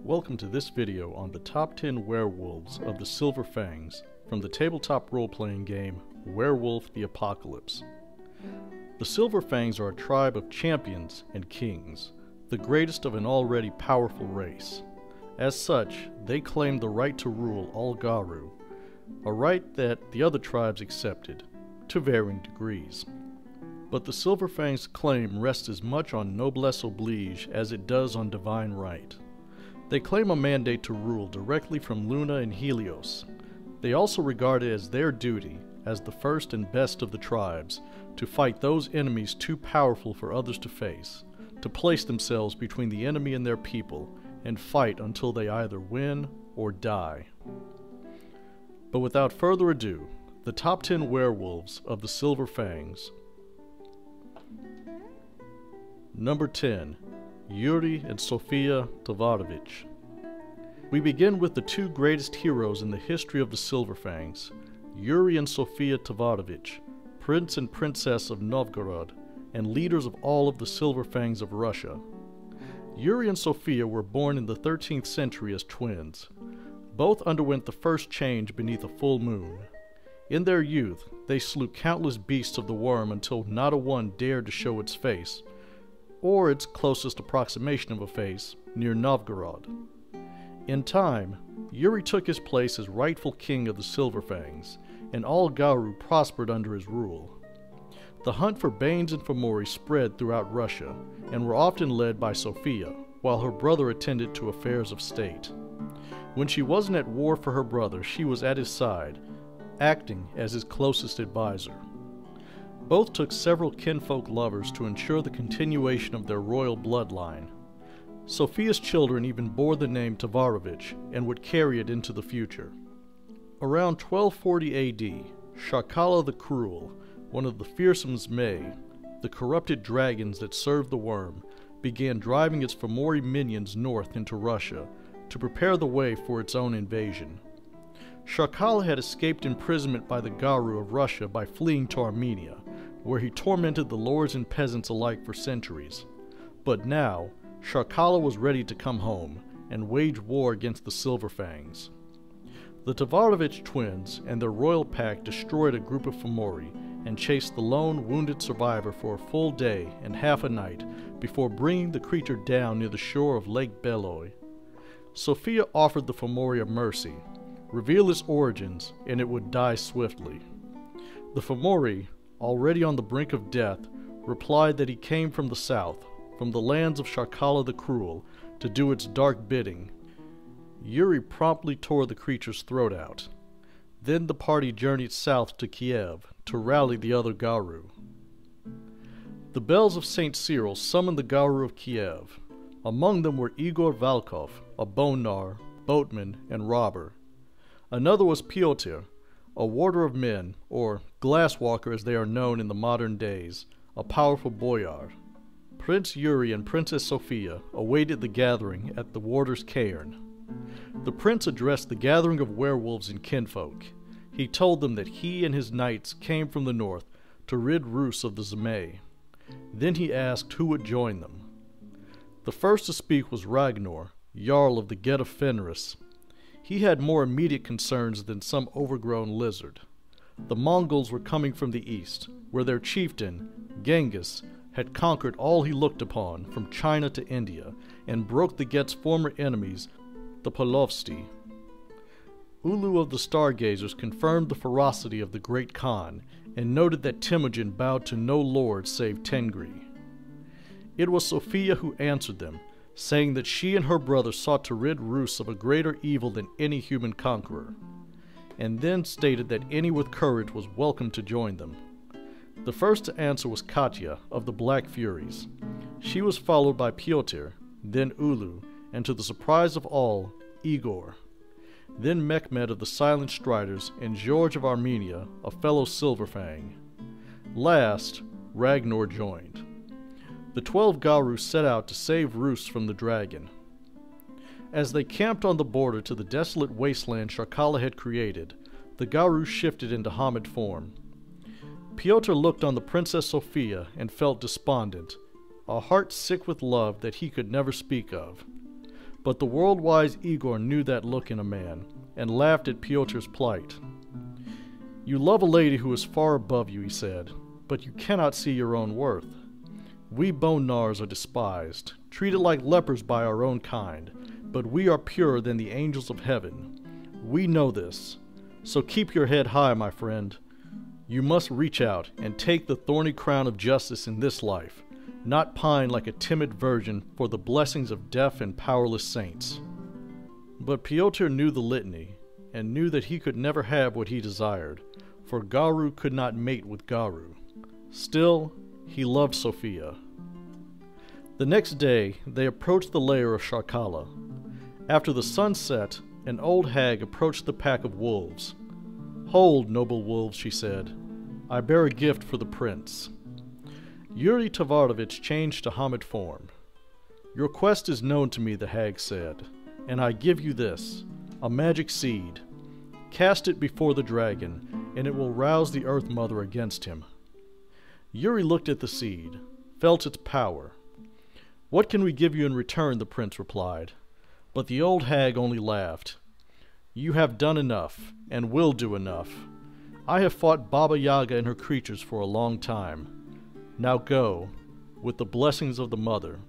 Welcome to this video on the top 10 werewolves of the Silver Fangs from the tabletop role-playing game Werewolf the Apocalypse. The Silver Fangs are a tribe of champions and kings, the greatest of an already powerful race. As such, they claim the right to rule all Garou, a right that the other tribes accepted, to varying degrees. But the Silver Fangs' claim rests as much on noblesse oblige as it does on divine right. They claim a mandate to rule directly from Luna and Helios. They also regard it as their duty, as the first and best of the tribes, to fight those enemies too powerful for others to face, to place themselves between the enemy and their people, and fight until they either win or die. But without further ado, the top 10 werewolves of the Silver Fangs. Number 10. Yuri and Sofia Tovarovich. We begin with the two greatest heroes in the history of the Silver Fangs, Yuri and Sofia Tovarovich, Prince and Princess of Novgorod, and leaders of all of the Silver Fangs of Russia. Yuri and Sofia were born in the 13th century as twins. Both underwent the first change beneath a full moon. In their youth, they slew countless beasts of the worm until not a one dared to show its face, or its closest approximation of a face, near Novgorod. In time, Yuri took his place as rightful king of the Silver Fangs, and all Garou prospered under his rule. The hunt for Banes and Fomori spread throughout Russia, and were often led by Sofia, while her brother attended to affairs of state. When she wasn't at war for her brother, she was at his side, acting as his closest advisor. Both took several kinfolk lovers to ensure the continuation of their royal bloodline. Sofia's children even bore the name Tovarovich and would carry it into the future. Around 1240 AD, Sharkala the Cruel, one of the fearsome Zmei, the corrupted dragons that served the worm, began driving its Fomori minions north into Russia to prepare the way for its own invasion. Sharkala had escaped imprisonment by the Garou of Russia by fleeing to Armenia, where he tormented the lords and peasants alike for centuries. But now, Sharkala was ready to come home and wage war against the Silver Fangs. The Tovarovich twins and their royal pack destroyed a group of Fomori and chased the lone wounded survivor for a full day and half a night before bringing the creature down near the shore of Lake Beloy. Sofia offered the Fomori a mercy, reveal its origins, and it would die swiftly. The Fomori, already on the brink of death, replied that he came from the south, from the lands of Sharkala the Cruel, to do its dark bidding. Yuri promptly tore the creature's throat out. Then the party journeyed south to Kiev to rally the other Garou. The bells of St. Cyril summoned the Garou of Kiev. Among them were Igor Valkov, a bone gnawer, boatman, and robber. Another was Pyotr, a warder of men, or glasswalker as they are known in the modern days, a powerful boyar. Prince Yuri and Princess Sofia awaited the gathering at the warder's cairn. The prince addressed the gathering of werewolves and kinfolk. He told them that he and his knights came from the north to rid Rus of the Zmei. Then he asked who would join them. The first to speak was Ragnar, Jarl of the Get of Fenris. He had more immediate concerns than some overgrown lizard. The Mongols were coming from the east, where their chieftain, Genghis, had conquered all he looked upon, from China to India, and broke the Get's former enemies, the Polovtsi. Ulu of the Stargazers confirmed the ferocity of the Great Khan, and noted that Temujin bowed to no lord save Tengri. It was Sofia who answered them, saying that she and her brother sought to rid Rus of a greater evil than any human conqueror, and then stated that any with courage was welcome to join them. The first to answer was Katya of the Black Furies. She was followed by Pyotr, then Ulu, and to the surprise of all, Igor. Then Mehmed of the Silent Striders, and George of Armenia, a fellow Silver Fang. Last, Ragnar joined. The 12 Garou set out to save Rus from the dragon. As they camped on the border to the desolate wasteland Sharkala had created, the Garou shifted into Hamid form. Pyotr looked on the Princess Sofia and felt despondent, a heart sick with love that he could never speak of. But the world-wise Igor knew that look in a man, and laughed at Pyotr's plight. "You love a lady who is far above you," he said, "but you cannot see your own worth. We bone gnawers are despised, treated like lepers by our own kind, but we are purer than the angels of heaven. We know this, so keep your head high, my friend. You must reach out and take the thorny crown of justice in this life, not pine like a timid virgin for the blessings of deaf and powerless saints." But Pyotr knew the litany, and knew that he could never have what he desired, for Garu could not mate with Garu. Still, he loved Sophia. The next day, they approached the lair of Sharkala. After the sun set, an old hag approached the pack of wolves. "Hold, noble wolves," she said. "I bear a gift for the prince." Yuri Tavarovich changed to Hamid form. "Your quest is known to me," the hag said, "and I give you this, a magic seed. Cast it before the dragon, and it will rouse the Earth Mother against him." Yuri looked at the seed, felt its power. "What can we give you in return?" the prince replied. But the old hag only laughed. "You have done enough, and will do enough. I have fought Baba Yaga and her creatures for a long time. Now go, with the blessings of the Mother."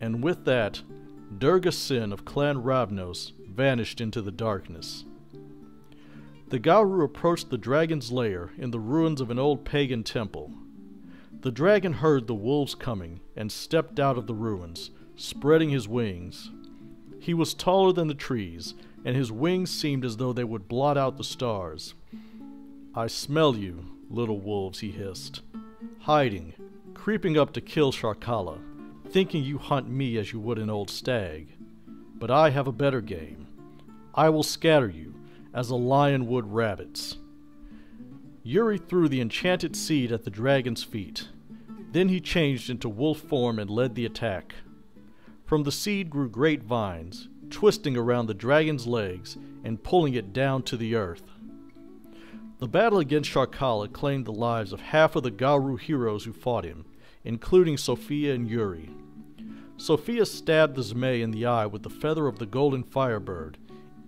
And with that, Durga Sin of Clan Ravnos vanished into the darkness. The Garu approached the dragon's lair in the ruins of an old pagan temple. The dragon heard the wolves coming and stepped out of the ruins, spreading his wings. He was taller than the trees, and his wings seemed as though they would blot out the stars. "I smell you, little wolves," he hissed, "hiding, creeping up to kill Sharkala, thinking you hunt me as you would an old stag. But I have a better game. I will scatter you, as a lion would rabbits." Yuri threw the enchanted seed at the dragon's feet. Then he changed into wolf form and led the attack. From the seed grew great vines, twisting around the dragon's legs and pulling it down to the earth. The battle against Sharkala claimed the lives of half of the Garu heroes who fought him, including Sophia and Yuri. Sophia stabbed the Zmei in the eye with the feather of the golden firebird,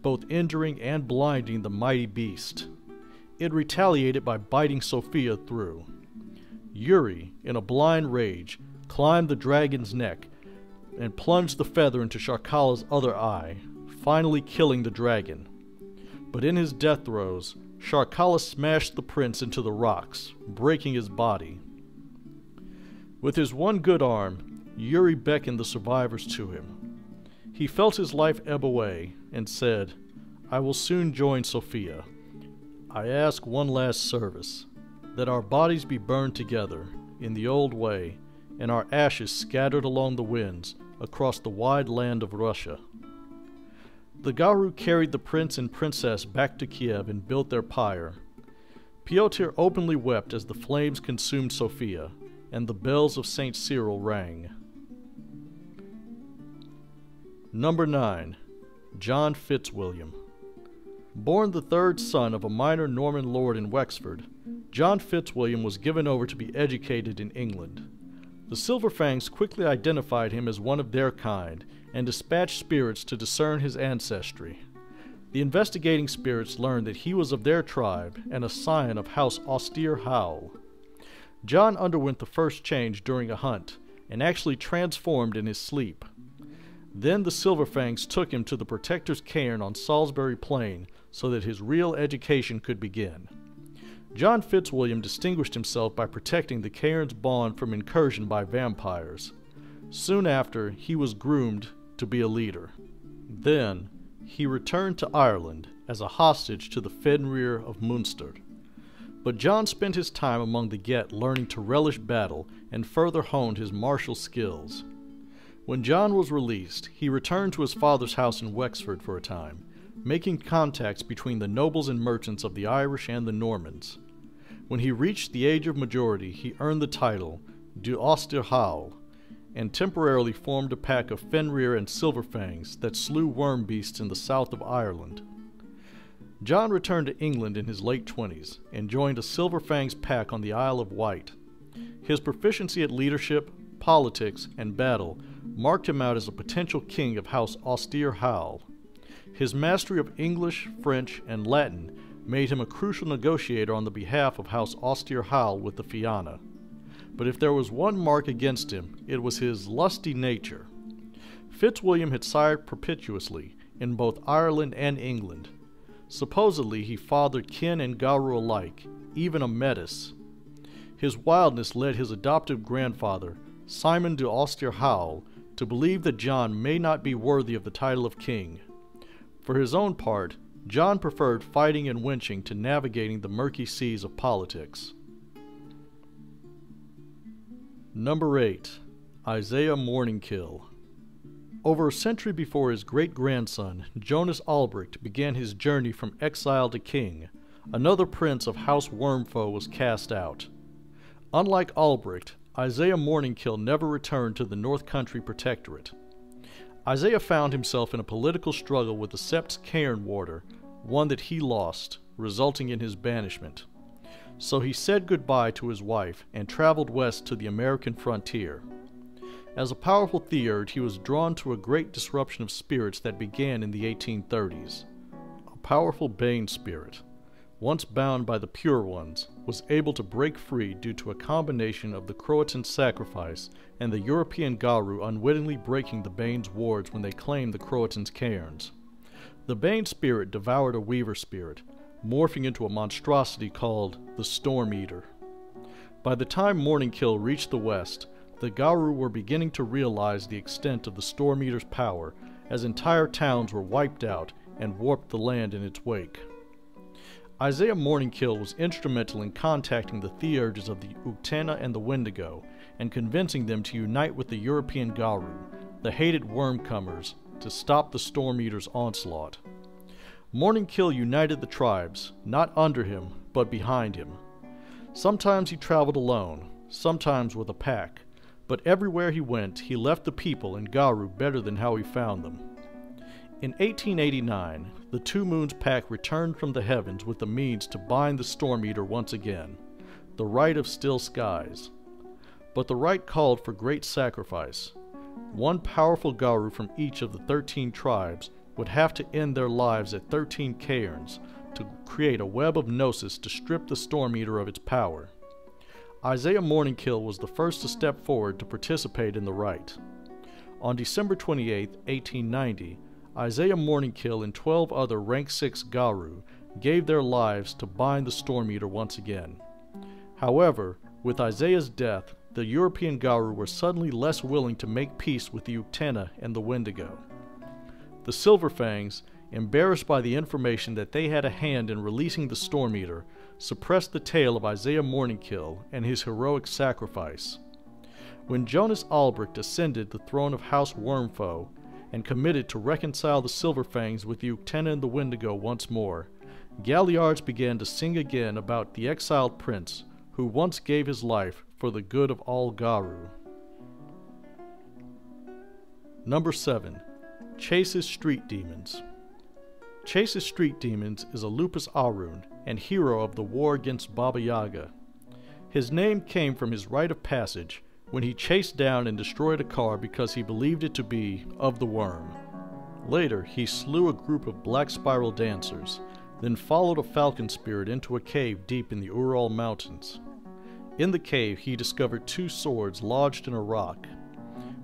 both injuring and blinding the mighty beast. It retaliated by biting Sophia through. Yuri, in a blind rage, climbed the dragon's neck and plunged the feather into Sharkala's other eye, finally killing the dragon. But in his death throes, Sharkala smashed the prince into the rocks, breaking his body. With his one good arm, Yuri beckoned the survivors to him. He felt his life ebb away and said, "I will soon join Sophia. I ask one last service, that our bodies be burned together in the old way, and our ashes scattered along the winds across the wide land of Russia." The Garu carried the prince and princess back to Kiev and built their pyre. Pyotr openly wept as the flames consumed Sophia, and the bells of St. Cyril rang. Number 9. John Fitzwilliam. Born the third son of a minor Norman lord in Wexford, John Fitzwilliam was given over to be educated in England. The Silverfangs quickly identified him as one of their kind and dispatched spirits to discern his ancestry. The investigating spirits learned that he was of their tribe and a scion of House Austere Howell. John underwent the first change during a hunt and actually transformed in his sleep. Then the Silverfangs took him to the Protector's cairn on Salisbury Plain so that his real education could begin. John Fitzwilliam distinguished himself by protecting the cairn's bond from incursion by vampires. Soon after, he was groomed to be a leader. Then, he returned to Ireland as a hostage to the Fenrir of Munster. But John spent his time among the Get learning to relish battle and further honed his martial skills. When John was released, he returned to his father's house in Wexford for a time, making contacts between the nobles and merchants of the Irish and the Normans. When he reached the age of majority, he earned the title Du Austere Howell, and temporarily formed a pack of Fenrir and Silverfangs that slew worm beasts in the south of Ireland. John returned to England in his late 20s and joined a Silverfangs pack on the Isle of Wight. His proficiency at leadership, politics, and battle marked him out as a potential king of House Auster-Hall. His mastery of English, French, and Latin made him a crucial negotiator on the behalf of House Auster-Hall with the Fianna. But if there was one mark against him, it was his lusty nature. Fitzwilliam had sired propitiously in both Ireland and England. Supposedly he fathered Ken and Gowrie alike, even a Metis. His wildness led his adoptive grandfather, Simon de Auster-Hall, to believe that John may not be worthy of the title of king. For his own part, John preferred fighting and winching to navigating the murky seas of politics. Number 8. Isaiah Mourningkill. Over a century before his great-grandson, Jonas Albrecht, began his journey from exile to king, another prince of House Wormfoe was cast out. Unlike Albrecht, Isaiah Mourningkill never returned to the North Country Protectorate. Isaiah found himself in a political struggle with the Sept's Cairnwarder, one that he lost, resulting in his banishment. So he said goodbye to his wife and traveled west to the American frontier. As a powerful theurge, he was drawn to a great disruption of spirits that began in the 1830s. A powerful Bane spirit, once bound by the Pure Ones, was able to break free due to a combination of the Croatan sacrifice and the European Gowrie unwittingly breaking the Bane's wards when they claimed the Croatans' cairns. The Bane spirit devoured a Weaver spirit, morphing into a monstrosity called the Storm Eater. By the time Mourningkill reached the west, the Gowrie were beginning to realize the extent of the Storm Eater's power, as entire towns were wiped out and warped the land in its wake. Isaiah Mourningkill was instrumental in contacting the theurges of the Uktena and the Wendigo, and convincing them to unite with the European Gowrie, the hated Wormcomers, to stop the Storm Eater's onslaught. Mourningkill united the tribes, not under him, but behind him. Sometimes he traveled alone, sometimes with a pack, but everywhere he went, he left the people and Gowrie better than how he found them. In 1889, the Two Moons Pack returned from the heavens with the means to bind the Storm Eater once again, the Rite of Still Skies. But the rite called for great sacrifice. One powerful Gowrie from each of the 13 tribes would have to end their lives at 13 cairns to create a web of gnosis to strip the Storm Eater of its power. Isaiah Mourningkill was the first to step forward to participate in the rite. On December 28, 1890, Isaiah Mourningkill and 12 other Rank 6 Gowrie gave their lives to bind the Storm Eater once again. However, with Isaiah's death, the European Gowrie were suddenly less willing to make peace with the Uktena and the Wendigo. The Silverfangs, embarrassed by the information that they had a hand in releasing the Storm Eater, suppressed the tale of Isaiah Mourningkill and his heroic sacrifice. When Jonas Albrecht ascended the throne of House Wormfoe and committed to reconcile the Silverfangs with the Uktena and the Wendigo once more, Galliards began to sing again about the exiled prince who once gave his life for the good of all Gowrie. Number 7. Chase's Street Demons. Chase's Street Demons is a Lupus Ahroun and hero of the war against Baba Yaga. His name came from his rite of passage when he chased down and destroyed a car because he believed it to be of the worm. Later, he slew a group of black spiral dancers, then followed a falcon spirit into a cave deep in the Ural Mountains. In the cave, he discovered 2 swords lodged in a rock.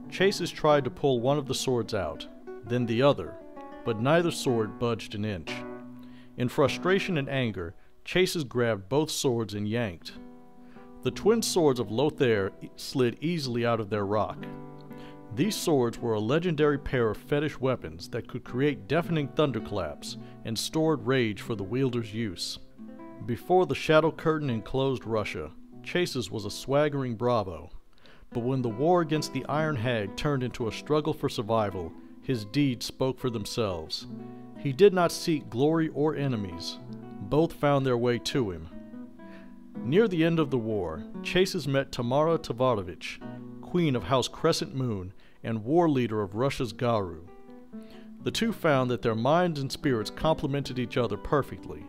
Chases tried to pull one of the swords out, then the other, but neither sword budged an inch. In frustration and anger, Chases grabbed both swords and yanked. The twin swords of Lothair slid easily out of their rock. These swords were a legendary pair of fetish weapons that could create deafening thunderclaps and stored rage for the wielder's use. Before the Shadow Curtain enclosed Russia, Chases was a swaggering bravo. But when the war against the Iron Hag turned into a struggle for survival, his deeds spoke for themselves. He did not seek glory or enemies. Both found their way to him. Near the end of the war, Chases met Tamara Tavarovich, queen of House Crescent Moon and war leader of Russia's Gowrie. The two found that their minds and spirits complemented each other perfectly.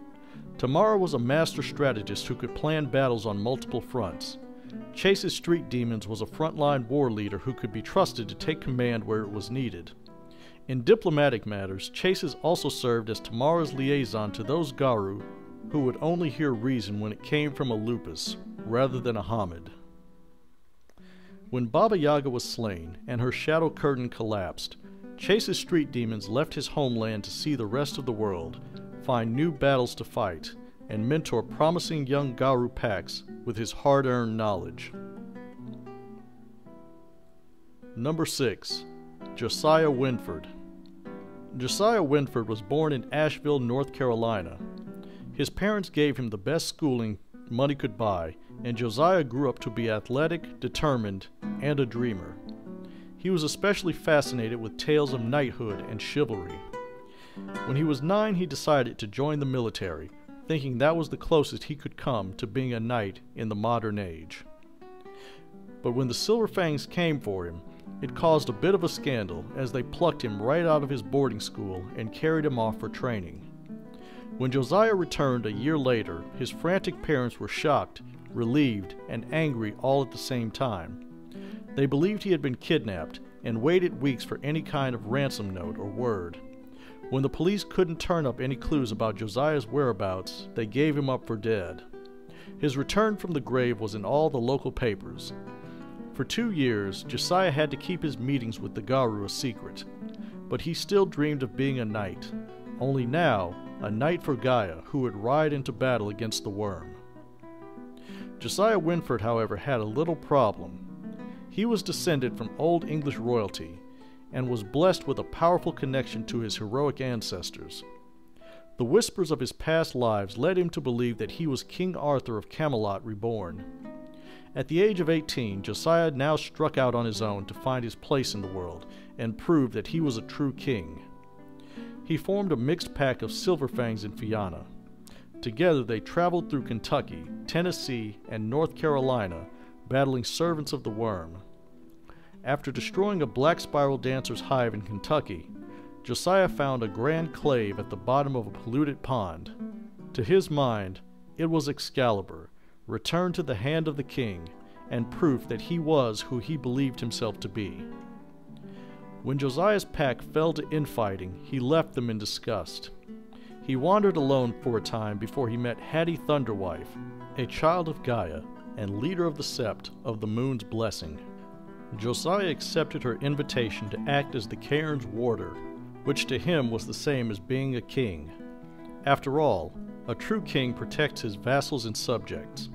Tamara was a master strategist who could plan battles on multiple fronts. Chase's street demons was a frontline war leader who could be trusted to take command where it was needed. In diplomatic matters, Chases also served as Tamara's liaison to those Garou who would only hear reason when it came from a Lupus, rather than a Hamid. When Baba Yaga was slain and her shadow curtain collapsed, Chase's street demons left his homeland to see the rest of the world, find new battles to fight, and mentor promising young Garou packs with his hard-earned knowledge. Number 6. Josiah Winford. Josiah Winford was born in Asheville, North Carolina. His parents gave him the best schooling money could buy, and Josiah grew up to be athletic, determined, and a dreamer. He was especially fascinated with tales of knighthood and chivalry. When he was 9, he decided to join the military, thinking that was the closest he could come to being a knight in the modern age. But when the Silver Fangs came for him, it caused a bit of a scandal as they plucked him right out of his boarding school and carried him off for training. When Josiah returned a year later, his frantic parents were shocked, relieved, and angry all at the same time. They believed he had been kidnapped and waited weeks for any kind of ransom note or word. When the police couldn't turn up any clues about Josiah's whereabouts, they gave him up for dead. His return from the grave was in all the local papers. For 2 years, Josiah had to keep his meetings with the Garou a secret, but he still dreamed of being a knight, only now a knight for Gaia who would ride into battle against the worm. Josiah Winford, however, had a little problem. He was descended from Old English royalty and was blessed with a powerful connection to his heroic ancestors. The whispers of his past lives led him to believe that he was King Arthur of Camelot reborn. At the age of 18, Josiah now struck out on his own to find his place in the world and prove that he was a true king. He formed a mixed pack of Silver Fangs in Fianna. Together they traveled through Kentucky, Tennessee, and North Carolina, battling servants of the worm. After destroying a Black Spiral Dancer's hive in Kentucky, Josiah found a grand clave at the bottom of a polluted pond. To his mind, it was Excalibur, returned to the hand of the king, and proof that he was who he believed himself to be. When Josiah's pack fell to infighting, he left them in disgust. He wandered alone for a time before he met Hattie Thunderwife, a child of Gaia and leader of the Sept of the Moon's Blessing. Josiah accepted her invitation to act as the cairn's warder, which to him was the same as being a king. After all, a true king protects his vassals and subjects.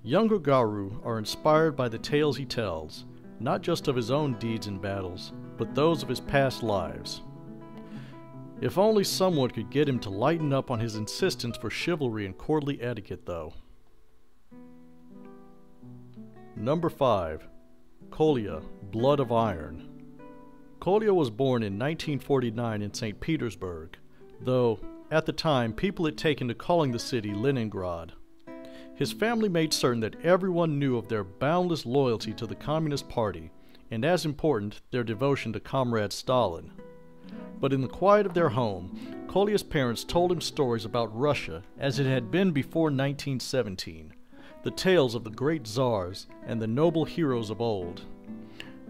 Younger Garou are inspired by the tales he tells, not just of his own deeds and battles, but those of his past lives. If only someone could get him to lighten up on his insistence for chivalry and courtly etiquette, though. Number 5. Kolya, Blood of Iron. Kolya was born in 1949 in St. Petersburg, though, at the time, people had taken to calling the city Leningrad. His family made certain that everyone knew of their boundless loyalty to the Communist Party, and as important, their devotion to Comrade Stalin. But in the quiet of their home, Kolya's parents told him stories about Russia as it had been before 1917, the tales of the great czars and the noble heroes of old.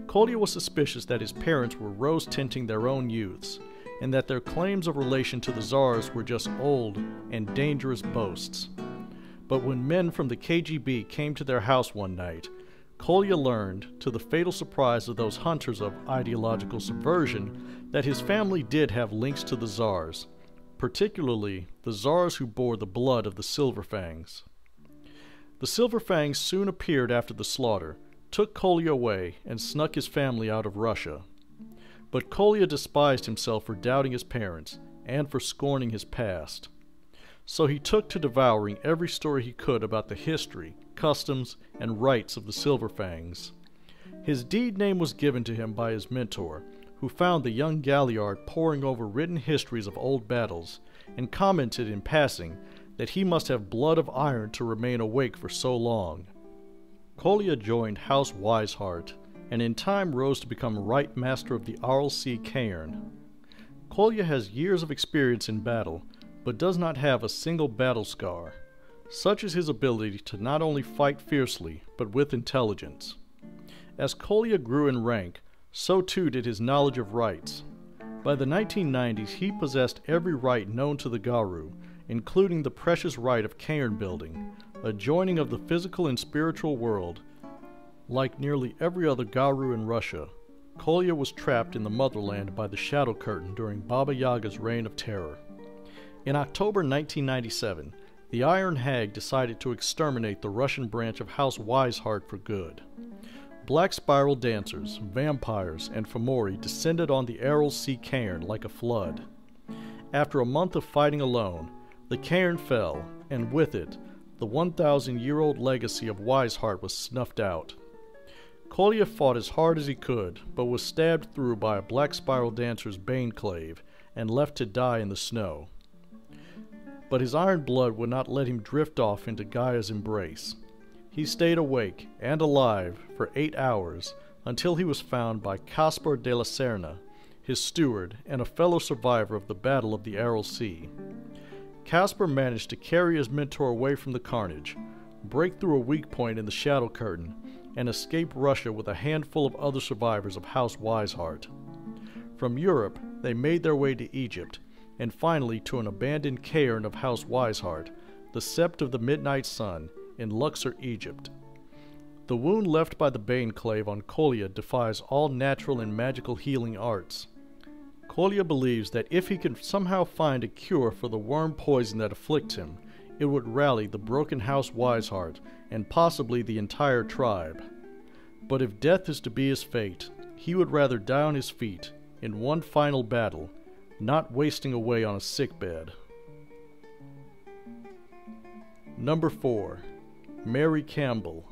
Kolya was suspicious that his parents were rose-tinting their own youths, and that their claims of relation to the czars were just old and dangerous boasts. But when men from the KGB came to their house one night, Kolya learned, to the fatal surprise of those hunters of ideological subversion, that his family did have links to the czars, particularly the czars who bore the blood of the Silver Fangs. The Silver Fangs soon appeared after the slaughter, took Kolya away, and snuck his family out of Russia. But Kolya despised himself for doubting his parents, and for scorning his past. So he took to devouring every story he could about the history, customs, and rights of the Silver Fangs. His deed name was given to him by his mentor, who found the young Galliard poring over written histories of old battles, and commented in passing that he must have blood of iron to remain awake for so long. Kolya joined House Wiseheart, and in time rose to become Right Master of the Arlsea Cairn. Kolya has years of experience in battle, but does not have a single battle scar. Such is his ability to not only fight fiercely, but with intelligence. As Kolya grew in rank, so too did his knowledge of rites. By the 1990s, he possessed every rite known to the Garou, including the precious rite of cairn building, a joining of the physical and spiritual world. Like nearly every other Garou in Russia, Kolya was trapped in the motherland by the Shadow Curtain during Baba Yaga's reign of terror. In October 1997, the Iron Hag decided to exterminate the Russian branch of House Wiseheart for good. Black Spiral dancers, vampires, and Fomori descended on the Aral Sea cairn like a flood. After a month of fighting alone, the cairn fell, and with it, the 1,000-year-old legacy of Wiseheart was snuffed out. Kolya fought as hard as he could, but was stabbed through by a Black Spiral dancer's Baneclave and left to die in the snow. But his iron blood would not let him drift off into Gaia's embrace. He stayed awake and alive for 8 hours until he was found by Caspar de la Serna, his steward and a fellow survivor of the Battle of the Aral Sea. Caspar managed to carry his mentor away from the carnage, break through a weak point in the Shadow Curtain, and escape Russia with a handful of other survivors of House Wiseheart. From Europe, they made their way to Egypt, and finally to an abandoned cairn of House Wiseheart, the Sept of the Midnight Sun, in Luxor, Egypt. The wound left by the Baneclave on Kolya defies all natural and magical healing arts. Kolya believes that if he can somehow find a cure for the worm poison that afflicts him, it would rally the broken House Wiseheart and possibly the entire tribe. But if death is to be his fate, he would rather die on his feet, in one final battle, not wasting away on a sickbed. Number 4. Mary Campbell.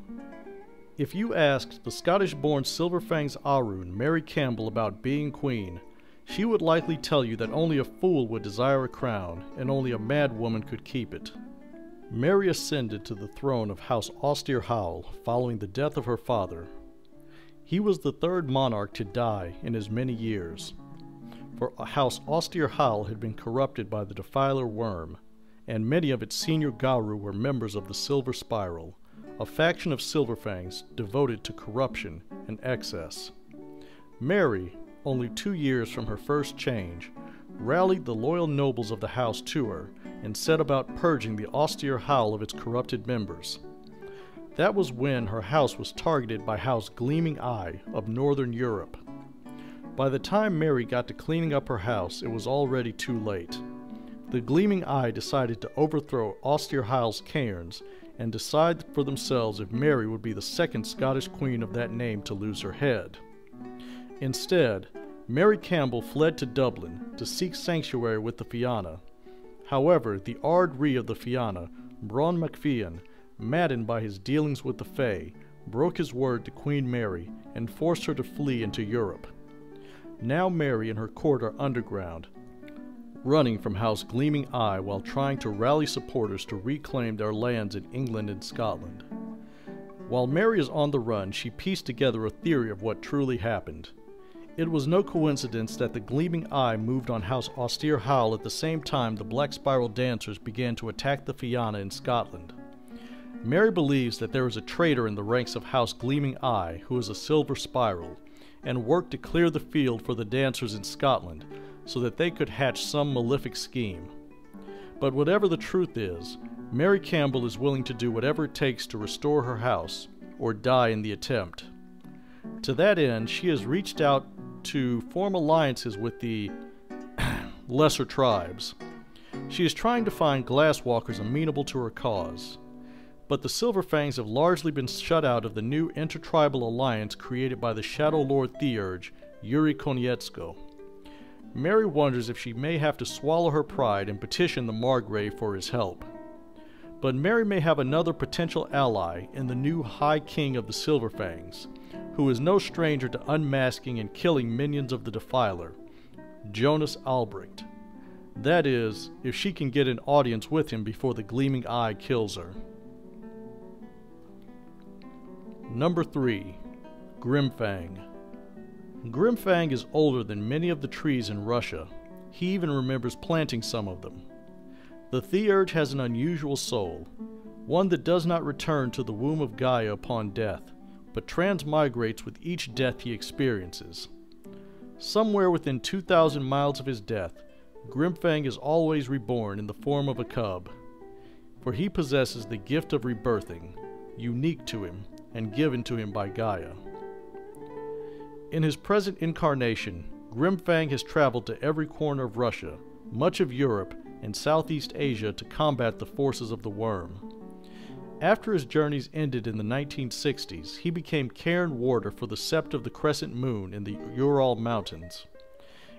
If you asked the Scottish-born Silverfangs Arun, Mary Campbell, about being queen, she would likely tell you that only a fool would desire a crown, and only a mad woman could keep it. Mary ascended to the throne of House Auster-Howell following the death of her father. He was the third monarch to die in as many years. For House Auster-Howell had been corrupted by the Defiler Worm, and many of its senior Garou were members of the Silver Spiral, a faction of Silverfangs devoted to corruption and excess. Mary, only 2 years from her first change, rallied the loyal nobles of the house to her and set about purging the Auster-Howell of its corrupted members. That was when her house was targeted by House Gleaming Eye of Northern Europe. By the time Mary got to cleaning up her house, it was already too late. The Gleaming Eye decided to overthrow Auster-Howell's cairns and decide for themselves if Mary would be the second Scottish queen of that name to lose her head. Instead, Mary Campbell fled to Dublin to seek sanctuary with the Fianna. However, the Ard Rí of the Fianna, Bron MacFiann, maddened by his dealings with the Fae, broke his word to Queen Mary and forced her to flee into Europe. Now Mary and her court are underground, running from House Gleaming Eye while trying to rally supporters to reclaim their lands in England and Scotland. While Mary is on the run, she pieced together a theory of what truly happened. It was no coincidence that the Gleaming Eye moved on House Auster-Howell at the same time the Black Spiral dancers began to attack the Fianna in Scotland. Mary believes that there is a traitor in the ranks of House Gleaming Eye who is a Silver Spiral, and worked to clear the field for the dancers in Scotland so that they could hatch some malefic scheme. But whatever the truth is, Mary Campbell is willing to do whatever it takes to restore her house, or die in the attempt. To that end, she has reached out to form alliances with the lesser tribes. She is trying to find glasswalkers amenable to her cause. But the Silverfangs have largely been shut out of the new intertribal alliance created by the Shadow Lord Theurge, Yuri Konietzko. Mary wonders if she may have to swallow her pride and petition the Margrave for his help. But Mary may have another potential ally in the new High King of the Silverfangs, who is no stranger to unmasking and killing minions of the Defiler, Jonas Albrecht. That is, if she can get an audience with him before the Gleaming Eye kills her. Number 3. Grimfang. Grimfang is older than many of the trees in Russia. He even remembers planting some of them. The Theurge has an unusual soul. one that does not return to the womb of Gaia upon death, but transmigrates with each death he experiences. Somewhere within 2,000 miles of his death, Grimfang is always reborn in the form of a cub, for he possesses the gift of rebirthing, unique to him and given to him by Gaia. In his present incarnation, Grimfang has traveled to every corner of Russia, much of Europe, and Southeast Asia to combat the forces of the worm. After his journeys ended in the 1960s, he became Cairn Warder for the Sept of the Crescent Moon in the Ural Mountains.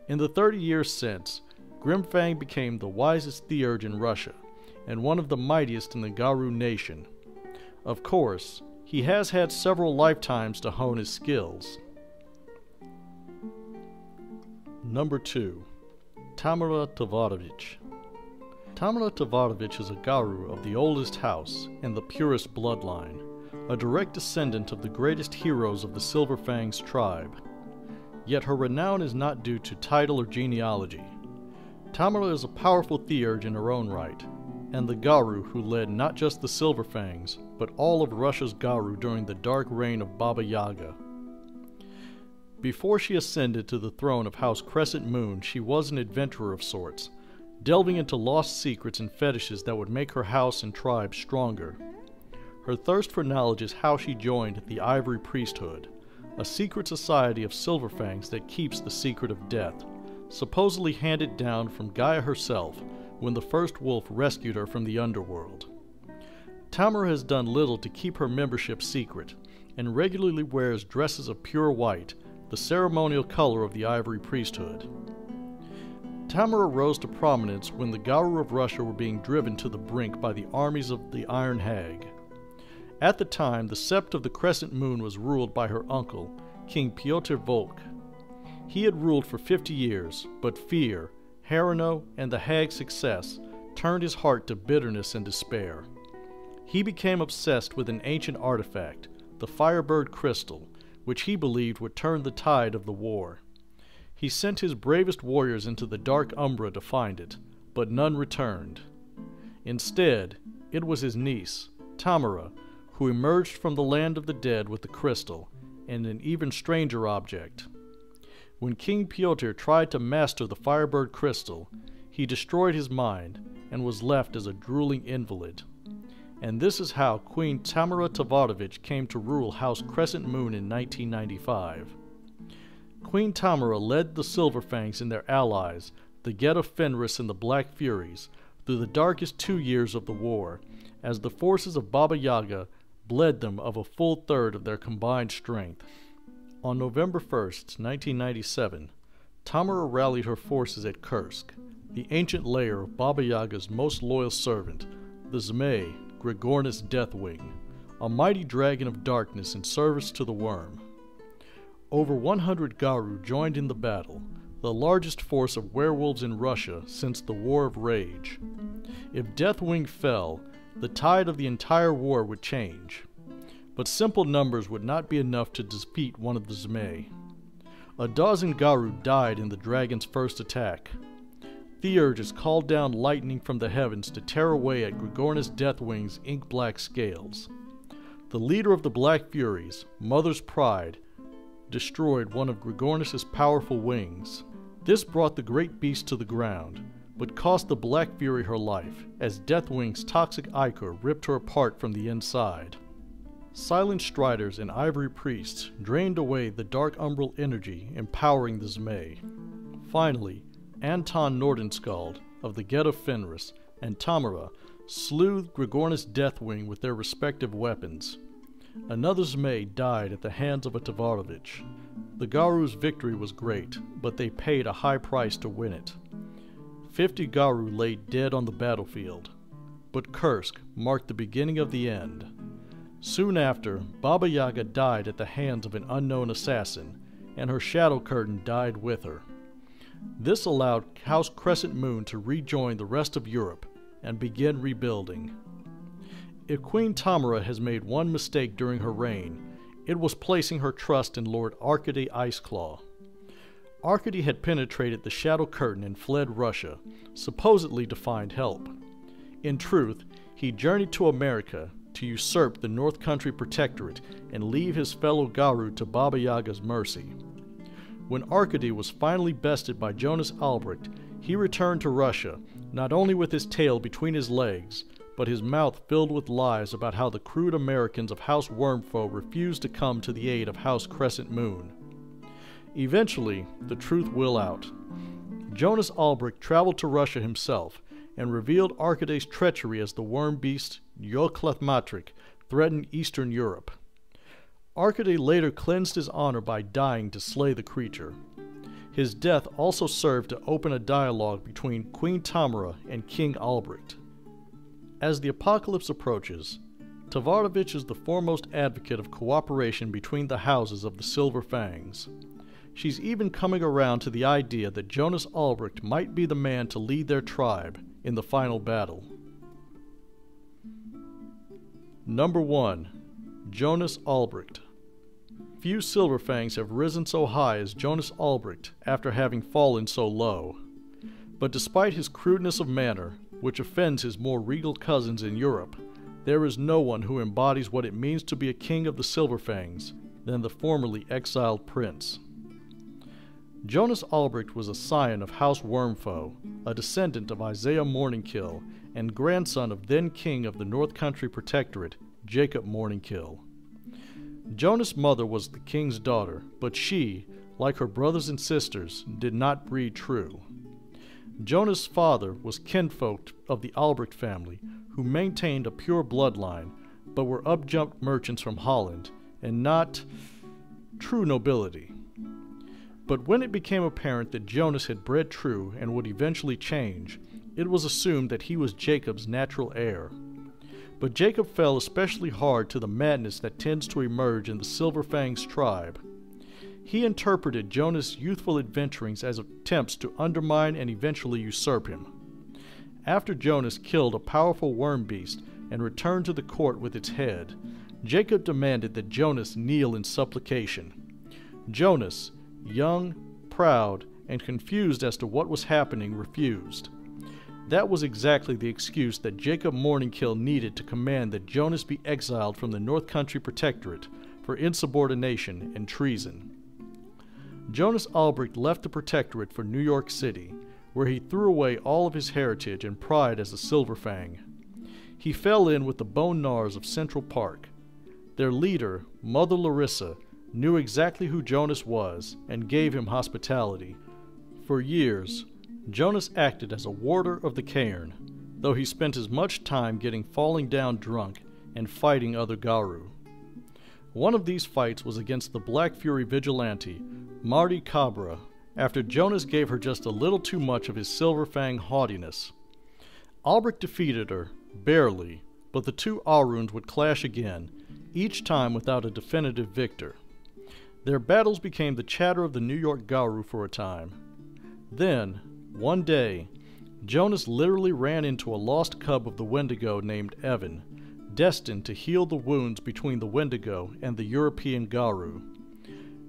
In the 30 years since, Grimfang became the wisest theurge in Russia, and one of the mightiest in the Garou nation. Of course, he has had several lifetimes to hone his skills. Number 2. Tamara Tavarovich. Tamara Tavarovich is a Garou of the oldest house and the purest bloodline, a direct descendant of the greatest heroes of the Silverfangs tribe. Yet her renown is not due to title or genealogy. Tamara is a powerful theurge in her own right, and the Garou who led not just the Silverfangs, but all of Russia's Garou during the dark reign of Baba Yaga. Before she ascended to the throne of House Crescent Moon, she was an adventurer of sorts, delving into lost secrets and fetishes that would make her house and tribe stronger. Her thirst for knowledge is how she joined the Ivory Priesthood, a secret society of Silverfangs that keeps the secret of death, supposedly handed down from Gaia herself when the first wolf rescued her from the underworld. Tamara has done little to keep her membership secret, and regularly wears dresses of pure white, the ceremonial color of the Ivory Priesthood. Tamara rose to prominence when the Garou of Russia were being driven to the brink by the armies of the Iron Hag. At the time, the Sept of the Crescent Moon was ruled by her uncle, King Pyotr Volk. He had ruled for 50 years, but fear, Harano, and the Hag's success turned his heart to bitterness and despair. He became obsessed with an ancient artifact, the Firebird Crystal, which he believed would turn the tide of the war. He sent his bravest warriors into the Dark Umbra to find it, but none returned. Instead, it was his niece, Tamara, who emerged from the land of the dead with the crystal, and an even stranger object. When King Pyotr tried to master the Firebird Crystal, he destroyed his mind and was left as a drooling invalid. And this is how Queen Tamara Tavarovich came to rule House Crescent Moon in 1995. Queen Tamara led the Silverfangs and their allies, the Get of Fenris and the Black Furies, through the darkest 2 years of the war, as the forces of Baba Yaga bled them of a full third of their combined strength. On November 1st, 1997, Tamara rallied her forces at Kursk, the ancient lair of Baba Yaga's most loyal servant, the Zmei, Grigornis Deathwing, a mighty dragon of darkness in service to the worm. Over 100 Garou joined in the battle, the largest force of werewolves in Russia since the War of Rage. If Deathwing fell, the tide of the entire war would change. But simple numbers would not be enough to defeat one of the Zmei. A dozen Garou died in the dragon's first attack. Theurges called down lightning from the heavens to tear away at Grigornis Deathwing's ink-black scales. The leader of the Black Furies, Mother's Pride, destroyed one of Grigornis's powerful wings. This brought the great beast to the ground, but cost the Black Fury her life, as Deathwing's toxic ichor ripped her apart from the inside. Silent Striders and Ivory Priests drained away the dark umbral energy, empowering the Zmei. Finally, Anton Nordenskald of the Get of Fenris and Tamara slew Grigornis Deathwing with their respective weapons. Another Zmei died at the hands of a Tavarovich. The Garou's victory was great, but they paid a high price to win it. 50 Garou lay dead on the battlefield, but Kursk marked the beginning of the end. Soon after, Baba Yaga died at the hands of an unknown assassin, and her shadow curtain died with her. This allowed House Crescent Moon to rejoin the rest of Europe and begin rebuilding. If Queen Tamara has made one mistake during her reign, it was placing her trust in Lord Arkady Iceclaw. Arkady had penetrated the Shadow Curtain and fled Russia, supposedly to find help. In truth, he journeyed to America to usurp the North Country Protectorate and leave his fellow Garou to Baba Yaga's mercy. When Arkady was finally bested by Jonas Albrecht, he returned to Russia, not only with his tail between his legs, but his mouth filled with lies about how the crude Americans of House Wormfoe refused to come to the aid of House Crescent Moon. Eventually, the truth will out. Jonas Albrecht traveled to Russia himself and revealed Arkady's treachery as the worm beast Yochlethmatrik threatened Eastern Europe. Arkady later cleansed his honor by dying to slay the creature. His death also served to open a dialogue between Queen Tamara and King Albrecht. As the apocalypse approaches, Tavarovich is the foremost advocate of cooperation between the houses of the Silver Fangs. She's even coming around to the idea that Jonas Albrecht might be the man to lead their tribe in the final battle. Number 1. Jonas Albrecht. Few Silverfangs have risen so high as Jonas Albrecht after having fallen so low. But despite his crudeness of manner, which offends his more regal cousins in Europe, there is no one who embodies what it means to be a king of the Silverfangs than the formerly exiled prince. Jonas Albrecht was a scion of House Wormfoe, a descendant of Isaiah Morningkill, and grandson of then-king of the North Country Protectorate, Jacob Morningkill. Jonas' mother was the king's daughter, but she, like her brothers and sisters, did not breed true. Jonas' father was kinfolk of the Albrecht family, who maintained a pure bloodline, but were upjumped merchants from Holland, and not true nobility. But when it became apparent that Jonas had bred true and would eventually change, it was assumed that he was Jacob's natural heir. But Jacob fell especially hard to the madness that tends to emerge in the Silverfangs tribe. He interpreted Jonas' youthful adventurings as attempts to undermine and eventually usurp him. After Jonas killed a powerful worm beast and returned to the court with its head, Jacob demanded that Jonas kneel in supplication. Jonas, young, proud, and confused as to what was happening, refused. That was exactly the excuse that Jacob Morningkill needed to command that Jonas be exiled from the North Country Protectorate for insubordination and treason. Jonas Albrecht left the Protectorate for New York City, where he threw away all of his heritage and pride as a Silverfang. He fell in with the Bone Gnars of Central Park. Their leader, Mother Larissa, knew exactly who Jonas was and gave him hospitality. For years, Jonas acted as a warder of the cairn, though he spent as much time getting falling down drunk and fighting other Garou. One of these fights was against the Black Fury vigilante, Marty Cabra, after Jonas gave her just a little too much of his Silverfang haughtiness. Albrecht defeated her, barely, but the two Aruns would clash again, each time without a definitive victor. Their battles became the chatter of the New York Garou for a time. Then, one day, Jonas literally ran into a lost cub of the Wendigo named Evan, destined to heal the wounds between the Wendigo and the European Garou.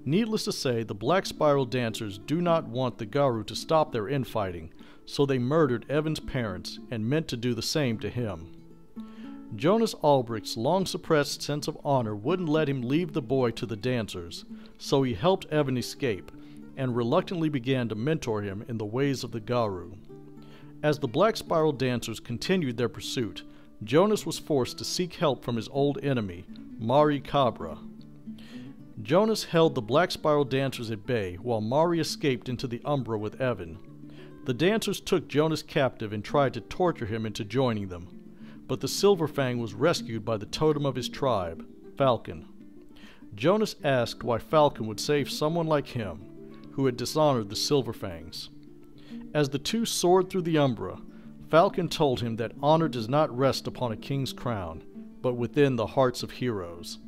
Needless to say, the Black Spiral dancers do not want the Garou to stop their infighting, so they murdered Evan's parents and meant to do the same to him. Jonas Albrecht's long-suppressed sense of honor wouldn't let him leave the boy to the dancers, so he helped Evan escape, and reluctantly began to mentor him in the ways of the Garou. As the Black Spiral dancers continued their pursuit, Jonas was forced to seek help from his old enemy, Mari Cabra. Jonas held the Black Spiral dancers at bay while Mari escaped into the Umbra with Evan. The dancers took Jonas captive and tried to torture him into joining them, but the Silverfang was rescued by the totem of his tribe, Falcon. Jonas asked why Falcon would save someone like him, who had dishonored the Silverfangs. As the two soared through the Umbra, Falcon told him that honor does not rest upon a king's crown, but within the hearts of heroes.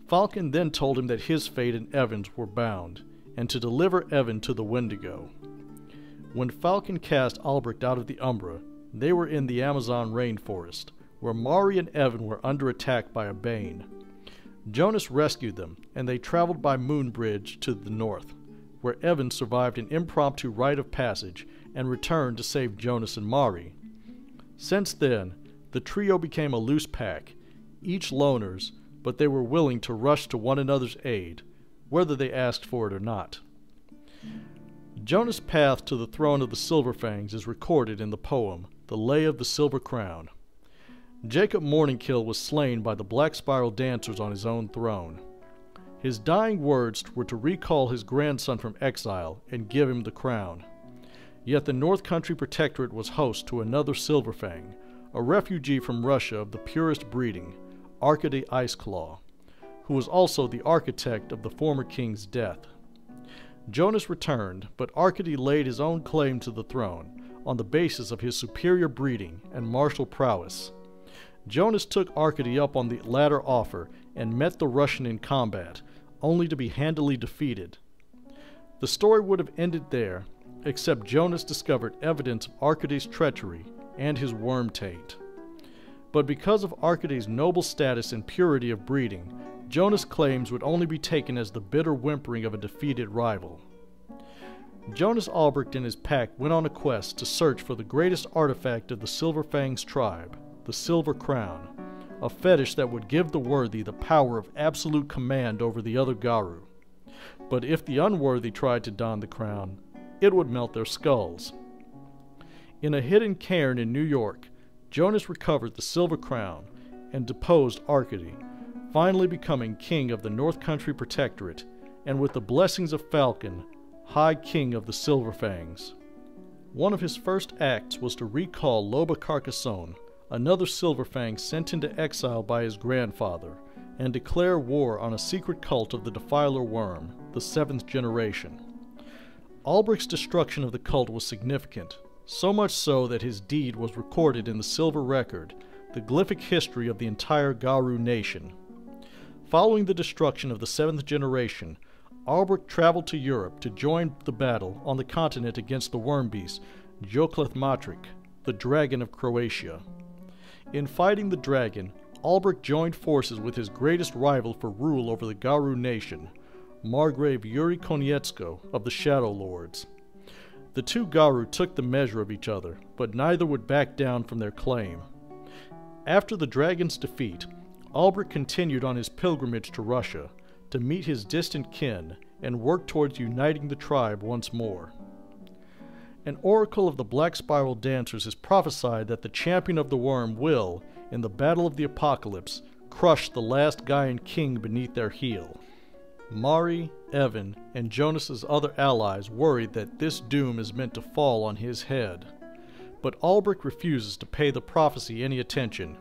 Falcon then told him that his fate and Evan's were bound, and to deliver Evan to the Wendigo. When Falcon cast Albrecht out of the Umbra, they were in the Amazon rainforest, where Mari and Evan were under attack by a Bane. Jonas rescued them, and they traveled by Moonbridge to the north, where Evan survived an impromptu rite of passage and returned to save Jonas and Mari. Since then, The trio became a loose pack, each loners, but they were willing to rush to one another's aid, whether they asked for it or not. Jonah's path to the throne of the Silverfangs is recorded in the poem, The Lay of the Silver Crown. Jacob Morningkill was slain by the Black Spiral Dancers on his own throne. His dying words were to recall his grandson from exile and give him the crown. Yet the North Country Protectorate was host to another Silverfang, a refugee from Russia of the purest breeding, Arkady Iceclaw, who was also the architect of the former king's death. Jonas returned, but Arkady laid his own claim to the throne on the basis of his superior breeding and martial prowess. Jonas took Arkady up on the latter offer and met the Russian in combat, only to be handily defeated. The story would have ended there, except Jonas discovered evidence of Arkady's treachery and his worm taint. But because of Arkady's noble status and purity of breeding, Jonas' claims would only be taken as the bitter whimpering of a defeated rival. Jonas Albrecht and his pack went on a quest to search for the greatest artifact of the Silverfangs tribe, the Silver Crown, a fetish that would give the worthy the power of absolute command over the other Garou. But if the unworthy tried to don the crown, it would melt their skulls. In a hidden cairn in New York, Jonas recovered the Silver Crown and deposed Arkady, finally becoming king of the North Country Protectorate, and with the blessings of Falcon, High King of the Silverfangs. One of his first acts was to recall Loba Carcassonne, another Silverfang sent into exile by his grandfather, and declare war on a secret cult of the Defiler Worm, the 7th generation. Albrecht's destruction of the cult was significant, so much so that his deed was recorded in the Silver Record, the glyphic history of the entire Garou nation. Following the destruction of the 7th generation, Albrecht traveled to Europe to join the battle on the continent against the worm beast, Jokleth Matric, the Dragon of Croatia. In fighting the dragon, Albrecht joined forces with his greatest rival for rule over the Garou nation, Margrave Yuri Konietzko of the Shadow Lords. The two Garou took the measure of each other, but neither would back down from their claim. After the dragon's defeat, Albrecht continued on his pilgrimage to Russia to meet his distant kin and work towards uniting the tribe once more. An oracle of the Black Spiral Dancers has prophesied that the champion of the worm will, in the Battle of the Apocalypse, crush the last Gaian king beneath their heel. Mari, Evan, and Jonas's other allies worried that this doom is meant to fall on his head. But Albrecht refuses to pay the prophecy any attention.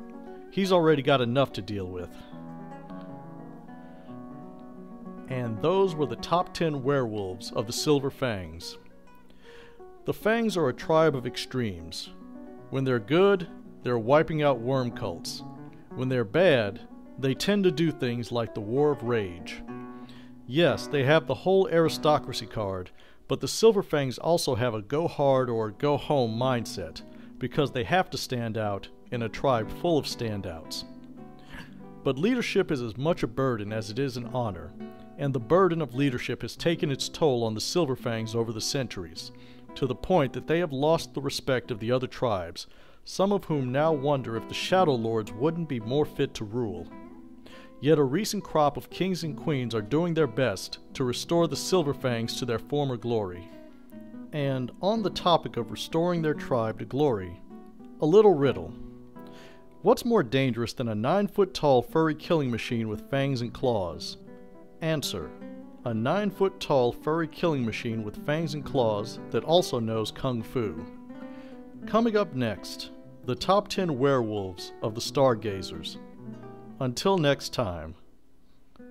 He's already got enough to deal with. And those were the top 10 werewolves of the Silverfangs. The Fangs are a tribe of extremes. When they're good, they're wiping out worm cults. When they're bad, they tend to do things like the War of Rage. Yes, they have the whole aristocracy card, but the Silverfangs also have a go hard or go home mindset, because they have to stand out in a tribe full of standouts. But leadership is as much a burden as it is an honor, and the burden of leadership has taken its toll on the Silverfangs over the centuries, to the point that they have lost the respect of the other tribes, some of whom now wonder if the Shadow Lords wouldn't be more fit to rule. Yet a recent crop of kings and queens are doing their best to restore the Silverfangs to their former glory. And on the topic of restoring their tribe to glory, a little riddle. What's more dangerous than a 9-foot-tall furry killing machine with fangs and claws? Answer: a 9-foot-tall furry killing machine with fangs and claws that also knows Kung Fu. Coming up next, the top 10 werewolves of the Stargazers. Until next time.